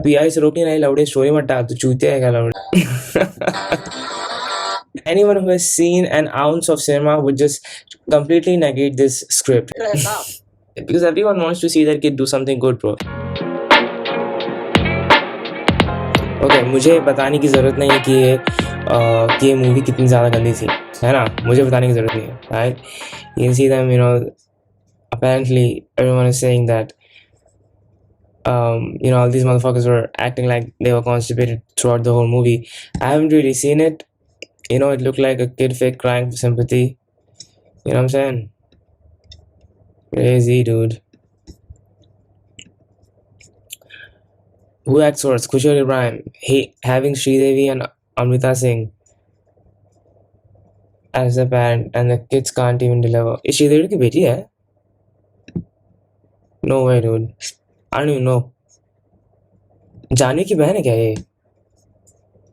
Pi से रोकने नहीं लौड़े स्टोरी मत डाल तू चूतिया है क्या लौड़े anyone who has seen an ounce of cinema would just completely negate this script because everyone wants to see their kid do something good bro. Okay, मुझे बताने की ज़रूरत नहीं है कि ये मूवी कितनी ज़्यादा गंदी थी, है ना? मुझे बताने की ज़रूरत नहीं है, right? You can see them, you know, apparently everyone is saying that you know, all these motherfuckers were acting like they were constipated throughout the whole movie. I haven't really seen it. You know, it looked like a kid fake crying for sympathy. You know what I'm saying? Crazy, dude. Who acts worse? Kushal Ibrahim. Having Sridevi and Amrita Singh as a parent and the kids can't even deliver. Is Sridevi ki beti hai? No way, dude. I don't even know. Janvi ki बहन है क्या ये?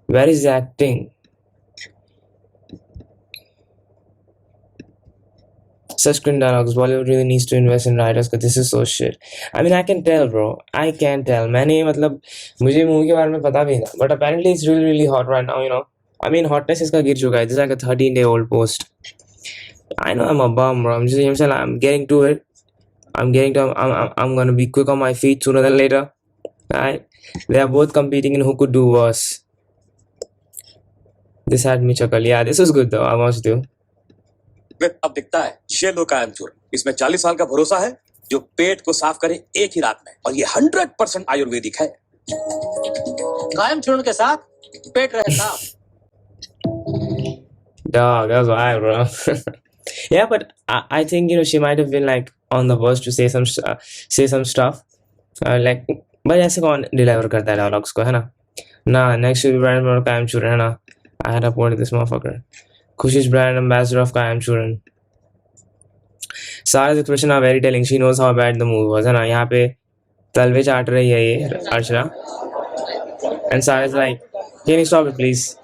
Where is the acting? Such cringe dialogues. Bollywood really needs to invest in writers because this is so shit. I mean, I can tell, bro. I can tell. मैंने मतलब मुझे movie के बारे में पता भी था, but apparently it's really really hot right now. You know, I mean, hotness इसका गिर चुका है. This is like a 13-day-old post. I know I'm a bum, bro. I'm saying I'm getting to it. I'm gonna be quick on my feet sooner than later. Right? They are both competing in who could do worse. This had me chuckle. Yeah, this was good though. I watched it. अब दिखता है shallow कायम चूर्ण। इसमें 40 साल का भरोसा है जो पेट को साफ करे एक ही रात में, और ये 100% आयुर्वेदिक है। कायम चूर्ण के साथ पेट रहे साफ। Dog, that was wild, bro. Yeah, but I think, you know, she might have been like on the verge to say some stuff, like, but ऐसे कौन deliver करता है dialogues को, है ना? Nah, next to be brand ambassador of Kaim Churan, है ना? I had uploaded this motherfucker. Kushi's brand ambassador of Kaim Churan. Sarah's expression are very telling. She knows how bad the movie was, है ना? यहाँ पे तलवे चाट रही है ये अर्चना, and Sarah's like, can you stop it, please?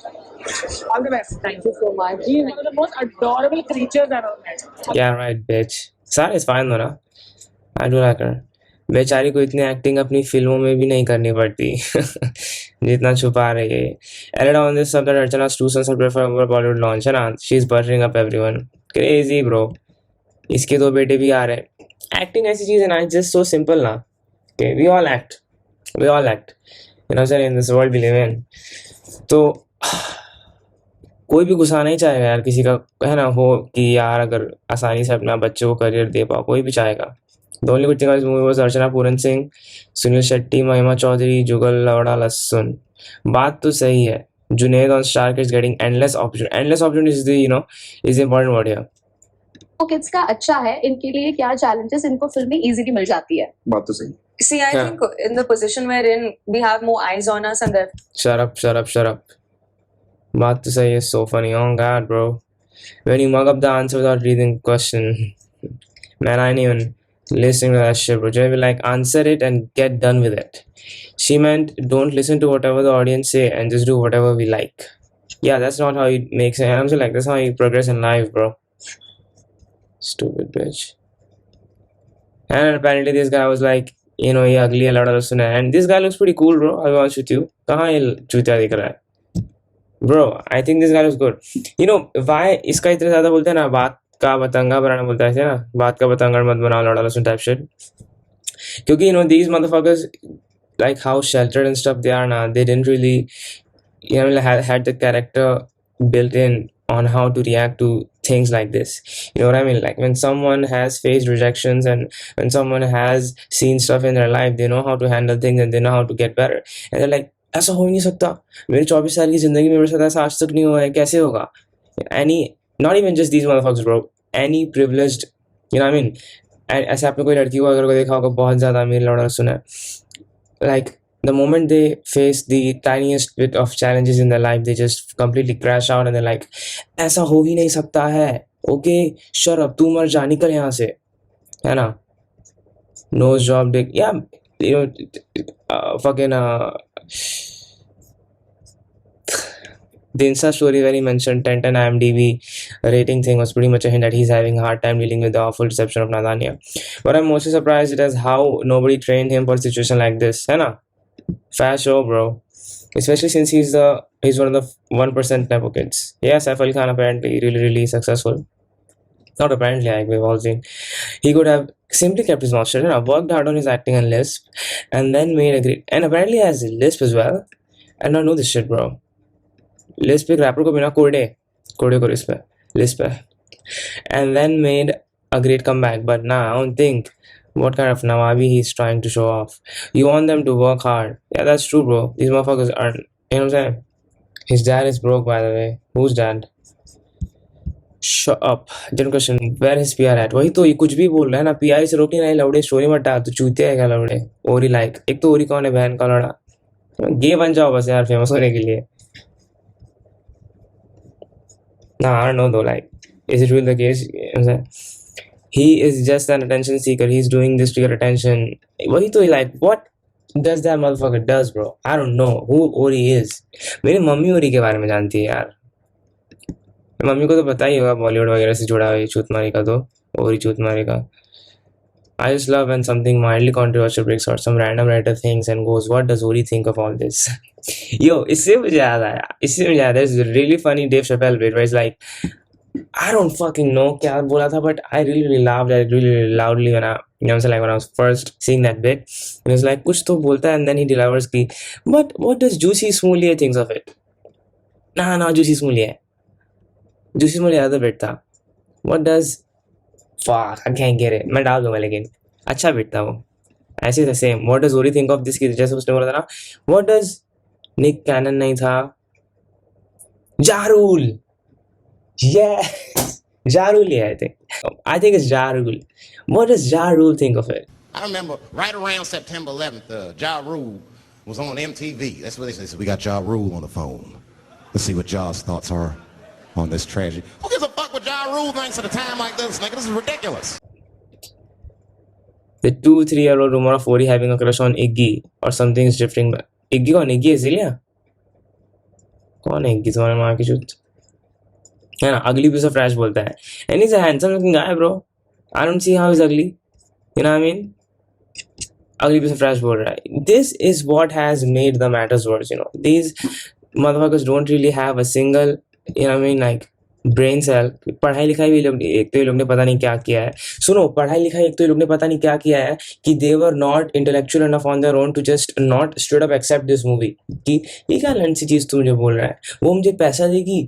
All the best. Thank you so much. He is one of the most adorable creatures I've ever met. Yeah, right, bitch. Sarah is fine though, ना? I do like her. बेचारी को इतनी acting अपनी फिल्मों में भी नहीं करनी पड़ती जितना छुपा रही है। Added on this sub that Archana's two sons are prepared for Bollywood launch, है ना? She's buttering up everyone. Crazy, bro. इसके 2 बेटे भी आ रहे हैं। एक्टिंग ऐसी चीज़ है ना, just so simple ना। Okay, we all act. You know what I'm saying? In this world we live in. तो कोई भी गुस्सा नहीं चाहेगा यार किसी का, है ना, हो कि यार अगर आसानी से अपना बच्चे को करियर दे पाओ, कोई भी चाहेगा। The only good thing about this movie was Archana Puran Singh, Sunil Shetty, Mahima Chaudhary, Jugal Lavada Lassun. बात तो सही है. Junaid on Star Kids getting endless opportunity. Endless opportunity is the, you know, is the important word here. तो kids का अच्छा है, इनके लिए क्या चैलेंजेस इनको फिल्म में इजीली मिल जाती है। बात तो सही। See, I Yeah. think in the position we're in, we have more eyes on us, and that Shut up. बात तो सही है. So funny. Oh God, bro. When you mug up the answer without reading the question, man, I ain't even listening to that shit, bro. Just be like, answer it and get done with it. She meant don't listen to whatever the audience say and just do whatever we like. Yeah, that's not how you make sense. I'm saying like that's how you progress in life, bro. Stupid bitch. And apparently this guy was like, you know, ये ugly है लड़ा सुना है. And this guy looks pretty cool, bro. I'll be honest with you. कहाँ ये चूतिया दिख रहा है? Bro, I think this guy looks good. You know, why इसका इतना ज़्यादा बोलते हैं ना, बात का बतंगा बनाना बोलता है ना, बात का बतंगड़ मत बनाओ लड़ा लहसुन type shit. क्योंकि, you know, these motherfuckers, like how sheltered and stuff they are now, they didn't really, you know, had the character built in on how to react to things like this. You know what I mean? Like when someone has faced rejections and when someone has seen stuff in their life, they know how to handle things and they know how to get better. And they're like, ऐसा हो ही नहीं सकता, मेरे 24 साल की जिंदगी में मेरे साथ ऐसा आज तक नहीं हुआ है, कैसे होगा? Any, not even just these motherfuckers, bro. Any privileged, you know what I mean? ऐसे आपने कोई लड़की को अगर कोई देखा होगा बहुत ज़्यादा अमीर लौड़ा सुना है, like the moment they face the tiniest bit of challenges in their life, they just completely crash out and they're like, ऐसा हो ही नहीं सकता है, okay, shut up, तू मर जा, निकल यहाँ से, है ना? Nose job, dick, yeah, you know, fucking the Insta story where he mentioned 10 IMDb rating thing was pretty much a hint that he's having a hard time dealing with the awful reception of Nadania. But I'm mostly surprised at as how nobody trained him for a situation like this, है ना? Fast show, bro. Especially since he's one of the 1% type of kids. Yeah, Saif Ali Khan apparently really successful. Not apparently, like we've all seen. He could have simply kept his mouth shut, worked hard on his acting and lisp, and then made a great. And apparently, he has lisp as well. I don't know this shit, bro. Lisp एक rapper को बिना कोडे को lisp है, and then made a great comeback. But nah, I don't think what kind of Nawabi he's trying to show off. You want them to work hard. Yeah, that's true, bro. These motherfuckers aren't. You know what I'm saying? His dad is broke, by the way. Whose dad? Shut up. General question. Where is PR at? वही तो ये कुछ भी बोल रहा है ना. PR से रोकनी नहीं लौड़े. स्टोरी मत डाल. तो चूतिया है क्या लौड़े? ओरी लाइक. एक तो ओरी कौन है बहन का लड़ा? गे बन जाओ बस यार फेमस होने के लिए. Nah, I don't know though. Like, is it really the case? You know what I'm saying? He is just an attention seeker. He's doing this to get attention. वही तो like what does that motherfucker does, bro? I don't know who Ori is. मेरी mummy ओरी के बारे में जानती है यार. मम्मी को तो पता ही होगा बॉलीवुड वगैरह से जुड़ा हुआ चूतमारी का तो ओरी चूतमारी का. I just love when something mildly controversial breaks out. Some random writer thinks and goes, "What does Ori think of all this?" Yo, इससे मुझे याद आया. There's a really funny Dave Chappelle bit where it's like, I don't fucking know क्या बोला था, but I really laughed at it really loudly when when I was first seeing that bit. And it was like कुछ तो बोलता है and then he delivers की, but what does Juicy Smoulier thinks of it? Nah, Juicy Smoulier other bit था. What does fuck I can't get it. मैं डाल दूंगा लेकिन अच्छा bit था वो. ऐसे the same. What does Ori think of this की जैसे उसने बोला था ना. What does Nick Cannon नहीं था. Ja Rule. Yes, Ja Rule, I think. I think it's Ja Rule. What does Ja Rule think of it? I remember right around September 11th, Ja Rule was on MTV. That's what they said. We got Ja Rule on the phone. Let's see what Ja's thoughts are on this tragedy. Who gives a fuck what Ja Rule thinks at a time like this, nigga? This is ridiculous. The 2-3-year-old rumor of Ori having a crush on Iggy or something is drifting back. Iggy कौन? Iggy Azalea? कौन है Iggy? तुम्हारे माँ की चूत है ना. Ugly piece of trash बोलता है. And he's a handsome looking guy, bro. I don't see how he's ugly. You know what I mean? Ugly piece of trash बोल रहा है. This is what has made the matters worse. These motherfuckers don't really have a single, like brain cell. पढ़ाई लिखाई भी एक तो ये लोग ने पता नहीं क्या किया है. सुनो, पढ़ाई लिखाई एक तो ये लोग ने पता नहीं क्या किया है कि they were not intellectual enough on their own to just not straight up accept this movie कि ये क्या लंड सी चीज़ तू मुझे बोल रहा है. वो मुझे पैसा देगी,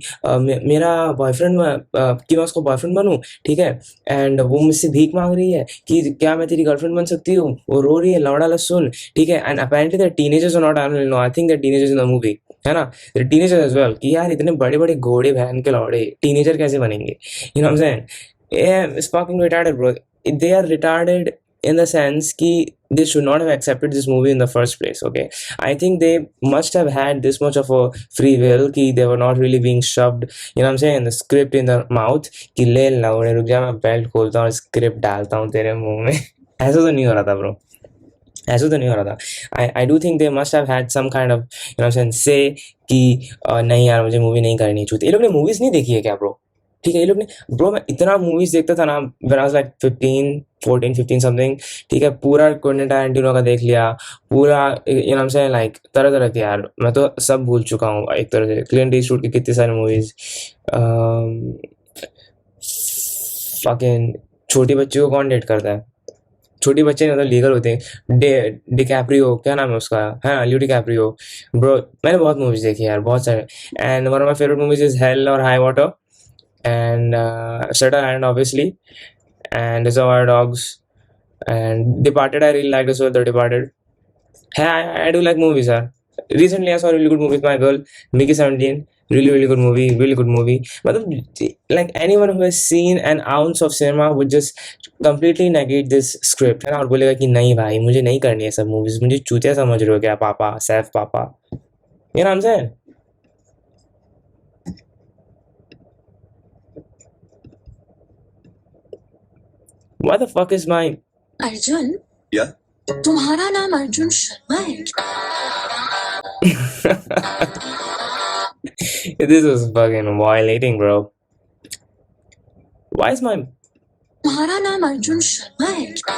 मेरा बॉयफ्रेंड कि मैं उसको बॉयफ्रेंड बनूँ, ठीक है, एंड वो मुझसे भीख मांग रही है कि क्या मैं तेरी गर्लफ्रेंड बन सकती हूँ. वो रो रही है लौड़ा लहसुन, ठीक है. And apparently the teenagers are not, I think the teenagers in the movie, है ना, टीनेजर एज वेल कि यार इतने बड़े बड़े घोड़े बहन के लौड़े टीनेजर कैसे बनेंगे. You know what I am saying? It's fucking retarded, bro. They are retarded in the sense कि they should not have accepted this movie in the first place. Okay, I think they must have had this much of a free will कि they were not really being shoved, you know what I'm saying, the script in the mouth कि ले लौड़े रुक जा, मैं belt खोलता हूँ और script डालता हूँ तेरे मुंह में. ऐसा तो नहीं हो रहा था ब्रो. ऐसा तो नहीं हो रहा था. I do think they must have had some kind of से कि नहीं यार मुझे मूवी नहीं करनी चाहिए. ये लोग ने मूवीज नहीं देखी है क्या ब्रो? ठीक है, ये लोग ने ब्रो, मैं इतना मूवीज देखता था ना when I was like 15 something, ठीक है. पूरा क्विंटन टैरेंटिनो का देख लिया, पूरा से लाइक तरह तरह के यार मैं तो सब भूल चुका हूँ एक तरह से. क्लिंट ईस्टवुड की कितनी सारी मूवीज. फकिंग छोटी बच्ची को कौन डेट करता है? छोटी बच्चे नहीं, मतलब लीगल होते हैं. डिकैप्रियो, क्या नाम है उसका, है ना, लियो डिकैप्रियो. ब्रो मैंने बहुत मूवीज देखी यार, बहुत सारे. And one of my favourite movies is Hell or High Water and Shutter Island obviously and Reservoir Dogs and Departed. I really like the Departed. I do like movies, यार. Recently I saw a really good movie with my girl, Mickey 17. Really good movie. मतलब like anyone who has seen an ounce of cinema would just completely negate this script, है ना, और बोलेगा कि नहीं भाई मुझे नहीं करनी है सब मूवीज, मुझे चूतिया समझ रहे हो क्या पापा, सैफ पापा. You know what I'm saying? What the fuck is my Arjun, Yeah? तुम्हारा नाम अर्जुन शर्मा है क्या? This was fucking violating, bro. Why is my तुम्हारा नाम अर्जुन शर्मा है क्या?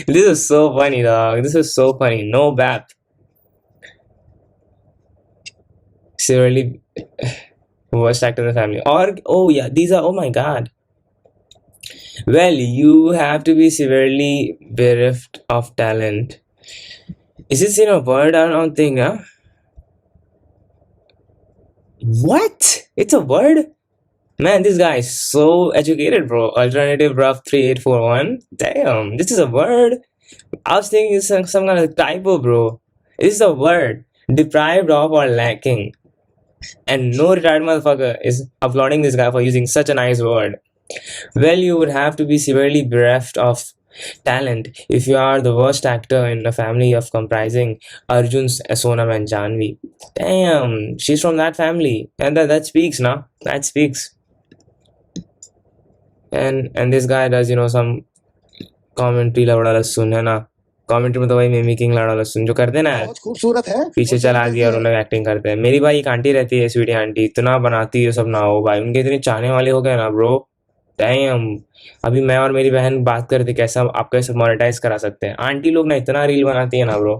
This is so funny, dog. This is so funny. No bap. Severely worst actor in the family. Or oh yeah, these are oh my god. Well, you have to be severely bereft of talent. Is this in a word? I don't think, huh? What? It's a word? Man, this guy is so educated, bro. Alternative rough 3841. Damn, this is a word. I was thinking it's some kind of typo, bro. This is a word. Deprived of or lacking. And no retired motherfucker is applauding this guy for using such a nice word. Well, you would have to be severely bereft of talent if you are the worst actor in a family of comprising Arjun, Sonam, and Janvi. Damn, she's from that family, and that speaks, nah. That speaks. And this guy does some commentary लवड़ा लहसुन है ना. Commentary में तो भाई mimicking लड़ा लहसुन जो करते हैं ना, बहुत खूबसूरत है पीछे चला दिया और उन लोग एक्टिंग करते हैं. मेरी भाई एक आंटी रहती है, स्वीटी आंटी, इतना बनाती है सब ना हो भाई, उनके इतने चाहने वाले हो गए ना ब्रो. डैम. अभी मैं और मेरी बहन बात करते कैसा आप कैसे मोनेटाइज करा सकते हैं. आंटी लोग ना इतना रील बनाती है ना ब्रो,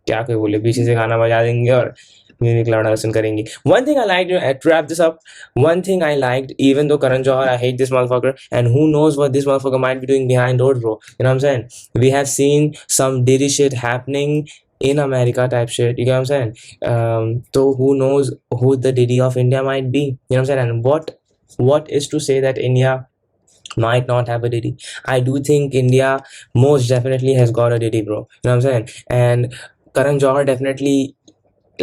क्या कोई बोले, पीछे से गाना बजा देंगे और म्यूजिक लड़ा लहसुन करेंगी. One thing I liked, to wrap this up, one thing I liked, even though Karan Johar, I hate this motherfucker, and who knows what this motherfucker might be doing behind doors, bro. You know what I'm saying? We have seen some Diddy shit happening in America type shit. You get what I'm saying? So who knows who the Diddy of India might be? You know what I'm saying? And what is to say that India might not have a Diddy? I do think India most definitely has got a Diddy, bro. You know what I'm saying? And Karan Johar definitely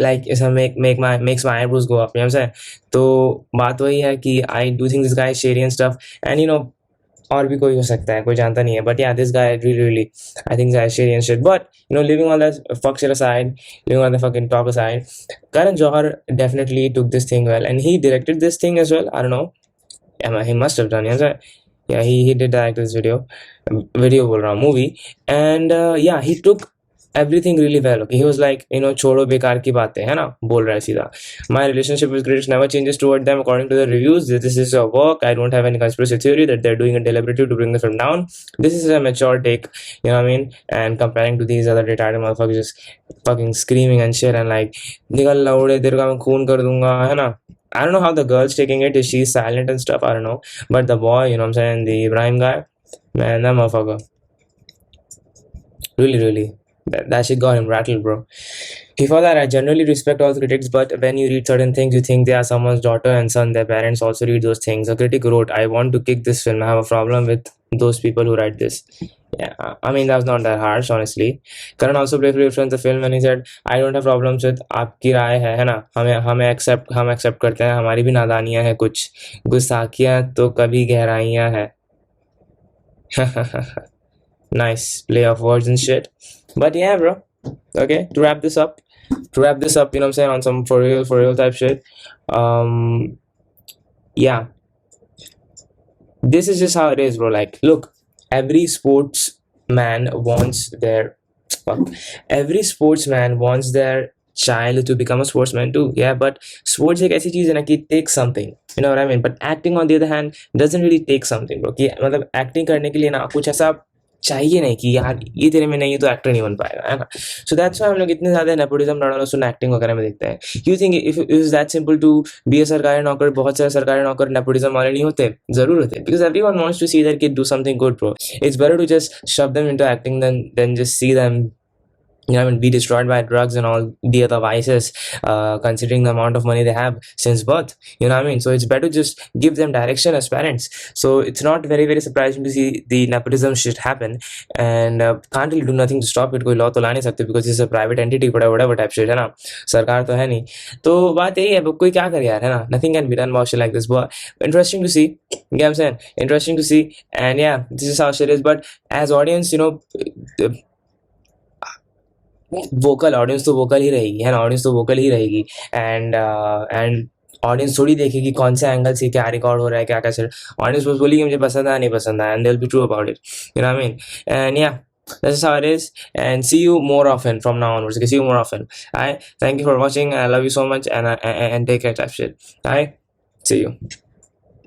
like ऐसा makes my eyebrows go up. You know what I'm saying? तो बात वही है कि I do think this guy is shady and stuff, and और भी कोई हो सकता है, कोई जानता नहीं है, but yeah, this guy really I think this guy is shady and shit. But leaving all that fuck shit aside, leaving all the fucking talk aside, Karan Johar definitely took this thing well, and he directed this thing as well. I don't know, he must have done. You know what I'm saying? Yeah, he did direct this video बोल रहा हूँ, movie, and yeah, he took everything really well. Okay, he was like, छोड़ो बेकार की बातें, है ना, बोल रहा है सीधा. My relationship with critics never changes toward them according to the reviews. This is a work. I don't have any conspiracy theory that they're doing it deliberately to bring the film down. This is a mature take, you know what I mean? And comparing to these other retarded motherfuckers just fucking screaming and shit and like, निकल लौड़े तेरे का मैं खून कर दूंगा, है ना. I don't know how the girl's taking it. Is she silent and stuff? I don't know. But the boy, you know what I'm saying, the Ibrahim guy, man, that motherfucker, really. That shit got him rattled, bro. Before that, I generally respect all the critics, but when you read certain things, you think they are someone's daughter and son. Their parents also read those things. A critic wrote, "I want to kick this film. I have a problem with those people who write this." Yeah, I mean, that was not that harsh, honestly. Karan also briefly referenced the film and he said, "I don't have problems with आपकी राय है ना, हम accept करते हैं, हमारी भी नादानियाँ हैं कुछ, गुस्ताखियाँ तो कभी गहराइयाँ हैं." Nice play of words and shit. But yeah, bro. Okay, to wrap this up, you know what I'm saying, on some for real type shit. Yeah. This is just how it is, bro. Like, look, every sportsman wants their child to become a sportsman too. Yeah, but sports एक ऐसी चीज है ना कि it takes something, you know what I mean? But acting on the other hand doesn't really take something, bro. कि मतलब acting करने के लिए ना कुछ ऐसा चाहिए नहीं कि यार ये तेरे में नहीं है तो एक्टर नहीं बन पाएगा, है ना. सो दैट्स व्हाई हम लोग इतने ज्यादा नेपोटिज्म लड़ा सुन एक्टिंग वगैरह में देखते हैं. You think if is that simple to be a सरकारी नौकर? बहुत सारे सरकारी नौकर नेपोटिज्म वाले नहीं होते, जरूर होते, because everyone wants to see their kid do something good, bro. It's better to just shove them into acting than just see them be destroyed by drugs and all the other vices, considering the amount of money they have since birth. You know what I mean? So it's better to just give them direction as parents. So it's not very, very surprising to see the nepotism shit happen, and can't really do nothing to stop it. कोई law तो ला नहीं सकते because it's a private entity, whatever type shit, है ना. सरकार तो है नहीं, तो बात यही है, कोई क्या करे यार, है ना. Nothing can be done about shit like this, but interesting to see. You know what I'm saying? Interesting to see, and yeah, this is how shit is. But as audience, vocal audience तो vocal ही रहेगी, है ना. Audience तो vocal ही रहेगी, and audience थोड़ी देखेगी कौन से एंगल से क्या रिकॉर्ड हो रहा है, क्या कैसे. ऑडियंस बस बोली कि मुझे पसंद आया नहीं पसंद आया, and they will be true about it, you know what I mean. And या, that's how it is, and see you more often from now onwards. Okay, see you more often. Alright, thank you for watching. I love you so much, and take care type shit. Alright, see you.